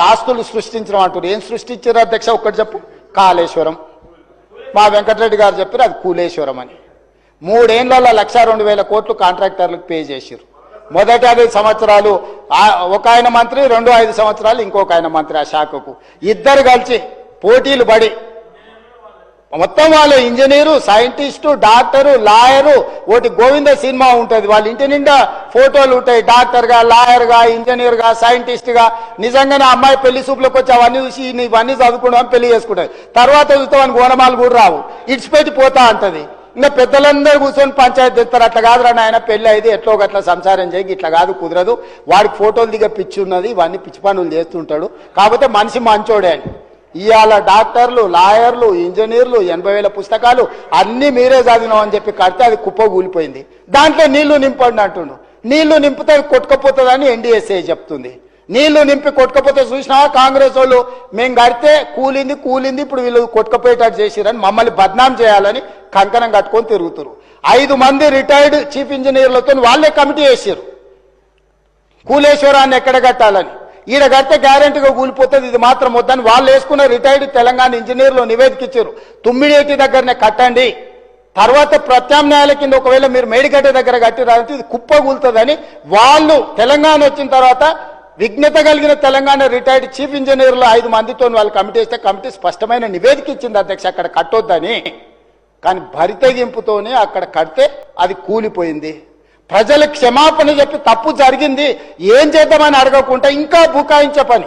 ఆస్తులు సృష్టించడం అంటారు. ఏం సృష్టించారు అధ్యక్ష ఒక్కటి చెప్పు. కాళేశ్వరం. మా వెంకటరెడ్డి గారు చెప్పారు అది కూలేశ్వరం అని. 3 ఏళ్లలో 1,02,000 కోట్లు కాంట్రాక్టర్లకు పే చేశారు. మొదటి 5 సంవత్సరాలు ఒక ఆయన మంత్రి, 5 సంవత్సరాలు ఇంకొక ఆయన మంత్రి. ఆ శాఖకు ఇద్దరు కలిసి పోటీలు పడి మొత్తం వాళ్ళు ఇంజనీరు, సైంటిస్టు, డాక్టరు, లాయరు, ఒకటి గోవింద సినిమా ఉంటుంది. వాళ్ళ ఇంటి నిండా ఫోటోలు ఉంటాయి. డాక్టర్గా, లాయర్గా, ఇంజనీర్గా, సైంటిస్ట్గా. నిజంగానే అమ్మాయి పెళ్లి చూపులకు వచ్చి అవన్నీ చూసి ఇవన్నీ చదువుకుంటామని పెళ్లి చేసుకుంటాయి. తర్వాత చూస్తామని ఓనమాలు కూడా రావు, ఇడిచిపెట్టి పోతా అంటది. ఇంకా పెద్దలందరూ కూర్చొని పంచాయతీ తెస్తారు. అట్లా కాదురా నాయన, పెళ్లి అయితే ఎట్లో గట్లా సంసారం చేయి, ఇట్లా కాదు, కుదరదు. వాడికి ఫోటోలు దిగ పిచ్చి ఉన్నది, ఇవన్నీ పిచ్చి పనులు చేస్తుంటాడు. కాకపోతే మనిషి మంచోడే అని. ఇవాళ డాక్టర్లు, లాయర్లు, ఇంజనీర్లు 80,000 పుస్తకాలు అన్నీ మీరే చదివినాం అని చెప్పి కడితే అది కుప్ప కూలిపోయింది. దాంట్లో నీళ్లు నింపండి అంటుండు. నీళ్లు నింపితే కొట్టుకపోతుందని ఎన్డీఎస్ఏ చెప్తుంది. నీళ్లు నింపి కొట్టుకపోతే చూసినా కాంగ్రెస్ వాళ్ళు మేము కడితే కూలింది ఇప్పుడు వీళ్ళు కొట్టుకపోయేటట్టు చేసిరని మమ్మల్ని బద్నాం చేయాలని కంకణం కట్టుకొని తిరుగుతారు. 5 మంది రిటైర్డ్ చీఫ్ ఇంజనీర్లతో వాళ్ళే కమిటీ వేసారు కూలేశ్వరాన్ని ఎక్కడ కట్టాలని. ఈడ కడితే గ్యారెంటీగా కూలిపోతుంది, ఇది మాత్రం వద్దని వాళ్ళు వేసుకున్న రిటైర్డ్ తెలంగాణ ఇంజనీర్లు నివేదిక ఇచ్చారు. తుమ్మిడేటి దగ్గరనే కట్టండి, తర్వాత ప్రత్యామ్నాయాల కింద ఒకవేళ మీరు మేడిగడ్డ దగ్గర కట్టిరంటే ఇది కుప్ప కూలుతుందని వాళ్ళు తెలంగాణ వచ్చిన తర్వాత విజ్ఞత కలిగిన తెలంగాణ రిటైర్డ్ చీఫ్ ఇంజనీర్లు 5 మందితో వాళ్ళు కమిటీ వేస్తే కమిటీ స్పష్టమైన నివేదిక ఇచ్చింది అధ్యక్ష అక్కడ కట్టొద్దని. కానీ భరితెగింపుతోనే అక్కడ కడితే అది కూలిపోయింది. ప్రజలకు క్షమాపణ చెప్పి తప్పు జరిగింది ఏం చేద్దామని అడగకుండా ఇంకా బుకాయించే పని.